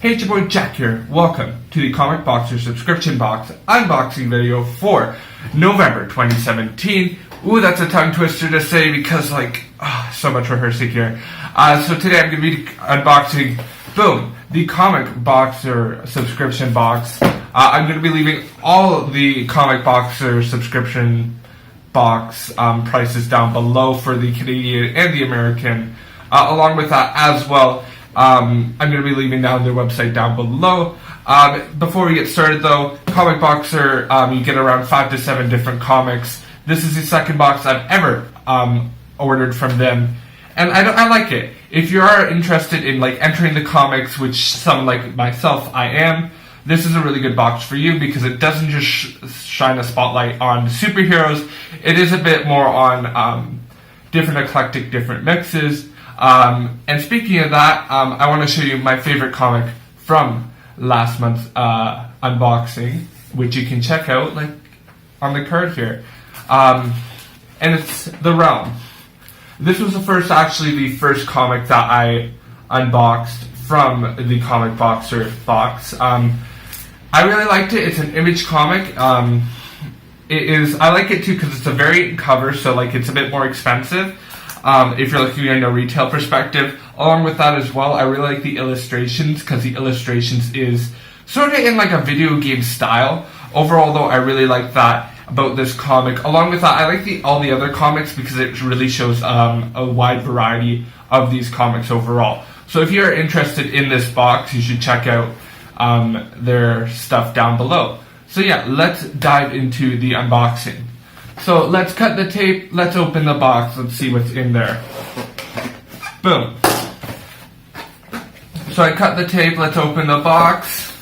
Hey, it's your boy Jack here. Welcome to the Comic Boxer subscription box unboxing video for November 2017. Ooh, that's a tongue twister to say because, so much rehearsing here. So today I'm going to be unboxing, boom, the Comic Boxer subscription box. I'm going to be leaving all the Comic Boxer subscription box prices down below for the Canadian and the American. Along with that as well, I'm going to be leaving down their website down below. Before we get started though, Comic Boxer, you get around 5 to 7 different comics. This is the second box I've ever ordered from them, and I like it. If you are interested in entering the comics, which some like myself I am, this is a really good box for you because it doesn't just shine a spotlight on superheroes. It is a bit more on different eclectic, different mixes. And speaking of that, I want to show you my favorite comic from last month's unboxing, which you can check out on the card here. And it's The Realm. This was the first comic that I unboxed from the Comic Boxer box. I really liked it. It's an Image comic. I like it too because it's a variant cover, so it's a bit more expensive. If you're looking at a retail perspective. Along with that as well, I really like the illustrations because the illustrations is sort of in a video game style. Overall though, I really like that about this comic. Along with that, I like all the other comics because it really shows a wide variety of these comics overall. So if you're interested in this box, you should check out their stuff down below. So yeah, let's dive into the unboxing. So let's cut the tape, let's open the box, let's see what's in there. Boom. So I cut the tape, let's open the box.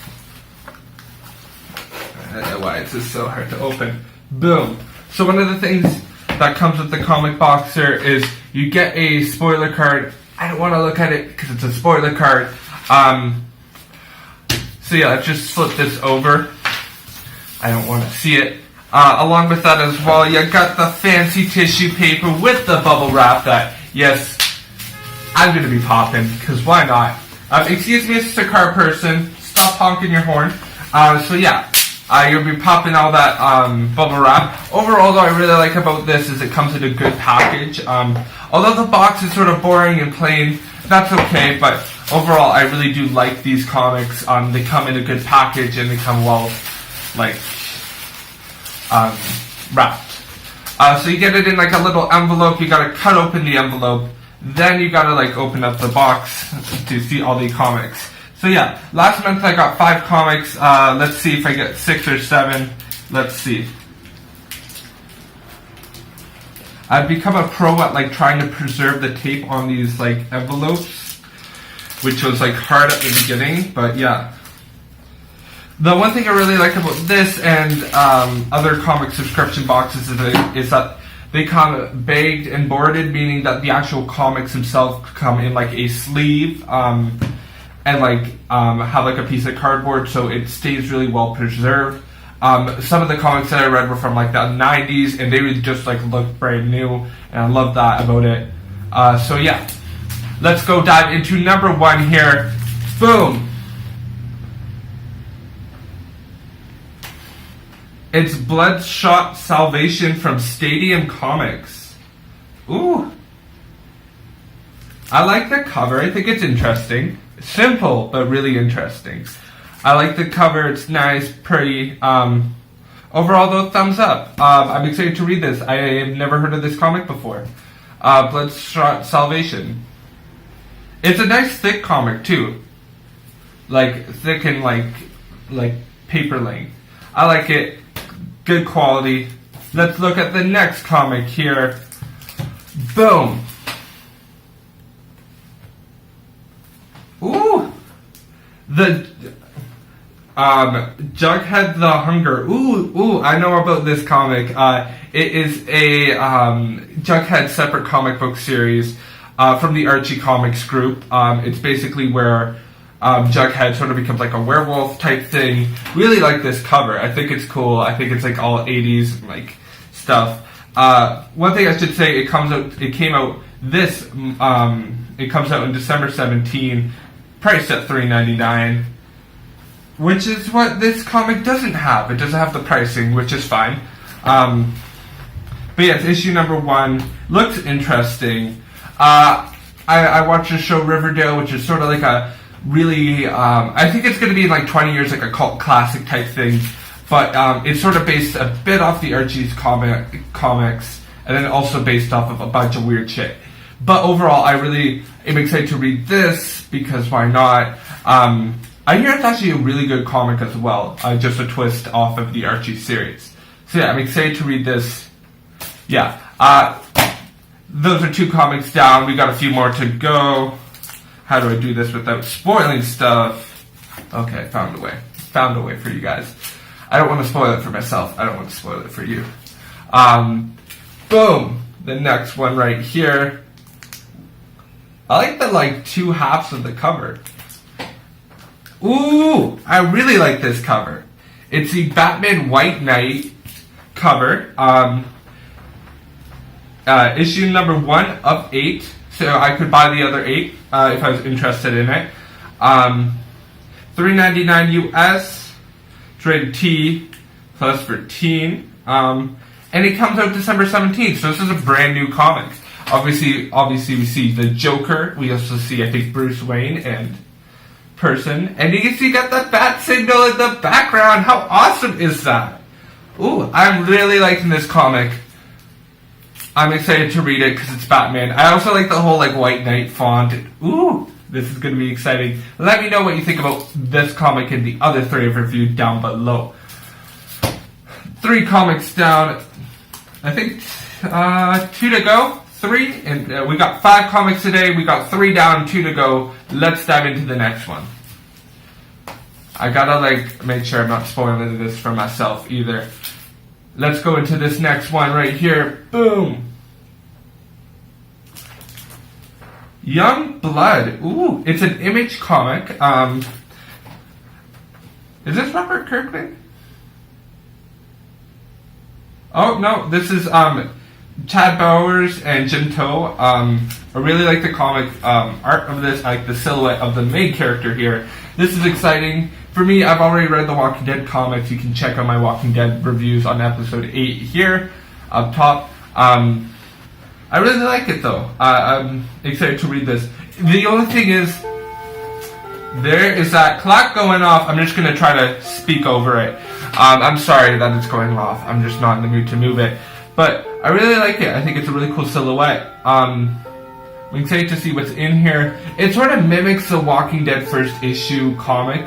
I don't know why it's just so hard to open. Boom. So one of the things that comes with the Comic Boxer is you get a spoiler card. I don't want to look at it because it's a spoiler card. So yeah, let's just flip this over. I don't want to see it. Along with that as well, you got the fancy tissue paper with the bubble wrap that, yes, I'm going to be popping, because why not? Excuse me, it's a car person. Stop honking your horn. So yeah, you'll be popping all that bubble wrap. Overall, though, I really like about this is it comes in a good package. Although the box is sort of boring and plain, that's okay, but overall, I really do like these comics. They come in a good package, and they come well, wrapped. So you get it in a little envelope. You gotta cut open the envelope, then you gotta open up the box to see all the comics. So yeah, last month I got 5 comics. Let's see if I get 6 or 7. Let's see. I've become a pro at trying to preserve the tape on these envelopes, which was hard at the beginning, but yeah. The one thing I really like about this and other comic subscription boxes is that they come bagged and boarded, meaning that the actual comics themselves come in a sleeve and have a piece of cardboard, so it stays really well preserved. Some of the comics that I read were from the 90s, and they would just look brand new, and I love that about it. So yeah, let's go dive into number 1 here. Boom. It's Bloodshot Salvation from Stadium Comics. Ooh. I like the cover. I think it's interesting. Simple, but really interesting. I like the cover. It's nice, pretty. Overall, though, thumbs up. I'm excited to read this. I have never heard of this comic before. Bloodshot Salvation. It's a nice, thick comic, too. Thick and, paper length. I like it. Good quality. Let's look at the next comic here. Boom. Ooh. The Jughead the Hunger. Ooh, I know about this comic. It is a Jughead separate comic book series from the Archie Comics group. It's basically where Jughead sort of becomes a werewolf type thing. Really like this cover. I think it's cool. I think it's all 80s stuff. One thing I should say, it came out in December 17. priced at $3.99, which is what this comic doesn't have. It doesn't have the pricing, which is fine. But yeah, it's issue number 1. Looks interesting. I watched the show Riverdale, which is sort of like a really, I think it's going to be in like 20 years, like a cult classic type thing. But it's sort of based a bit off the Archie's comics, and then also based off of a bunch of weird shit. But overall, I really am excited to read this, because why not? I hear it's actually a really good comic as well, just a twist off of the Archie series. So yeah, I'm excited to read this. Yeah, those are 2 comics down. We got a few more to go. How do I do this without spoiling stuff? Okay, found a way. Found a way for you guys. I don't want to spoil it for myself. I don't want to spoil it for you. Boom! The next one right here. I like the 2 halves of the cover. Ooh! I really like this cover. It's the Batman White Knight cover. Issue number 1 of 8. So I could buy the other 8 if I was interested in it. $3.99 US. Rated T plus for teen. And it comes out December 17th. So this is a brand new comic. Obviously we see the Joker. We also see, I think, Bruce Wayne and person. And you can see got the bat signal in the background. How awesome is that? Ooh, I'm really liking this comic. I'm excited to read it because it's Batman. I also like the whole White Knight font. Ooh, this is going to be exciting. Let me know what you think about this comic and the other 3 I've reviewed down below. 3 comics down. I think 2 to go. 3. And we got 5 comics today. We got 3 down, 2 to go. Let's dive into the next one. I gotta make sure I'm not spoiling this for myself either. Let's go into this next one right here. Boom. Young Blood. Ooh, it's an Image comic. Is this Robert Kirkman? Oh, no, this is Chad Bowers and Jim Toh. I really like the comic art of this. I like the silhouette of the main character here. This is exciting. For me, I've already read the Walking Dead comics. You can check out my Walking Dead reviews on episode 8 here up top. I really like it though. I'm excited to read this. The only thing is, there is that clock going off. I'm just going to try to speak over it. I'm sorry that it's going off. I'm just not in the mood to move it. But I really like it. I think it's a really cool silhouette. I'm excited to see what's in here. It sort of mimics the Walking Dead first issue comic.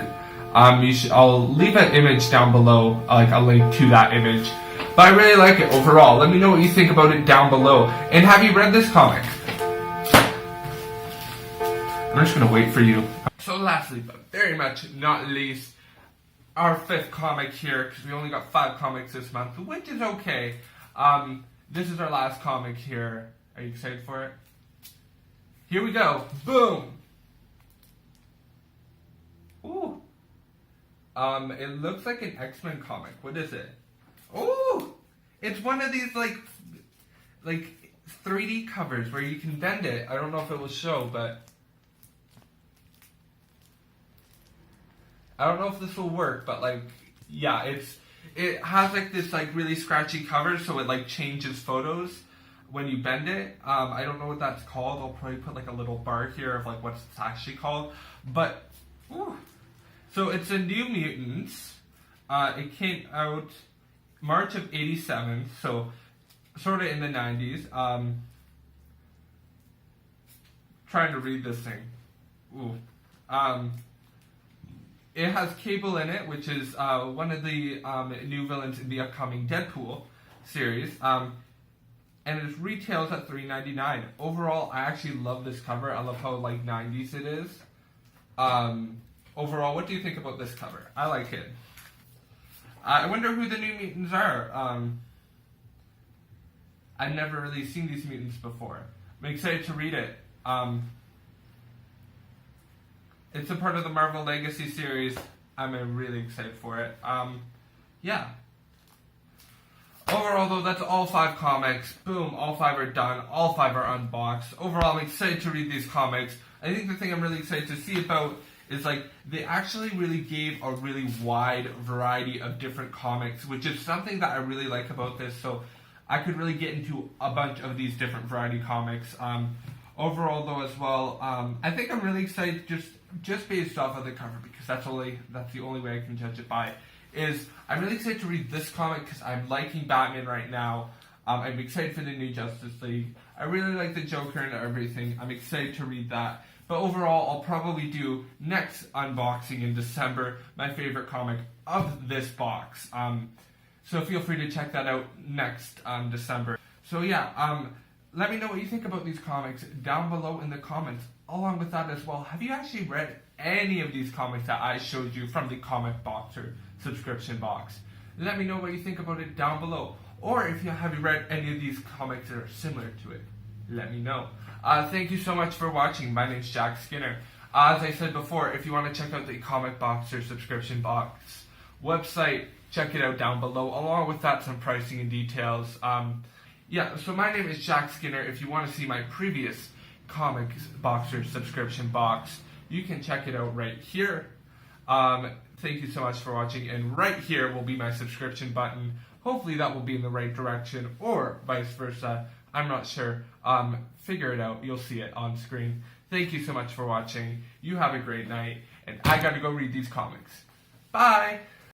I'll leave an image down below, a link to that image. But I really like it overall. Let me know what you think about it down below. And have you read this comic? I'm just going to wait for you. So lastly, but very much not least, our 5th comic here, because we only got 5 comics this month, which is okay. This is our last comic here. Are you excited for it? Here we go. Boom! Ooh. It looks like an X-Men comic. What is it? Oh, it's one of these like 3D covers where you can bend it. I don't know if it will show, but I don't know if this will work. But yeah, it has this really scratchy cover, so it changes photos when you bend it. I don't know what that's called. I'll probably put a little bar here of what it's actually called. But ooh. So it's a New Mutants. It came out March of '87, so sort of in the 90s. Trying to read this thing. Ooh. It has Cable in it, which is one of the new villains in the upcoming Deadpool series. And it retails at $3.99. Overall, I actually love this cover. I love how 90s it is. Overall, what do you think about this cover? I like it. I wonder who the New Mutants are. I've never really seen these mutants before. I'm excited to read it. It's a part of the Marvel Legacy series. I'm really excited for it. Yeah. Overall, though, that's all 5 comics. Boom, all 5 are done. All 5 are unboxed. Overall, I'm excited to read these comics. I think the thing I'm really excited to see about is like they actually really gave a really wide variety of different comics, which is something that I really like about this. So I could really get into a bunch of these different variety comics. Overall, though, as well, I think I'm really excited just based off of the cover, because that's the only way I can judge it by. Is I'm really excited to read this comic because I'm liking Batman right now. I'm excited for the new Justice League. I really like the Joker and everything. I'm excited to read that. But overall, I'll probably do next unboxing in December, my favorite comic of this box. So feel free to check that out next December. So yeah, let me know what you think about these comics down below in the comments. Along with that as well, have you actually read any of these comics that I showed you from the Comic Boxer subscription box? Let me know what you think about it down below. Or if you have read any of these comics that are similar to it, let me know. Thank you so much for watching. My name's Jack Skinner. As I said before, if you want to check out the Comic Boxer subscription box website, check it out down below. Along with that, some pricing and details. Yeah, so my name is Jack Skinner. If you want to see my previous Comic Boxer subscription box, you can check it out right here. Thank you so much for watching, and right here will be my subscription button. Hopefully that will be in the right direction, or vice versa. I'm not sure. Figure it out. You'll see it on screen. Thank you so much for watching. You have a great night, and I gotta go read these comics. Bye!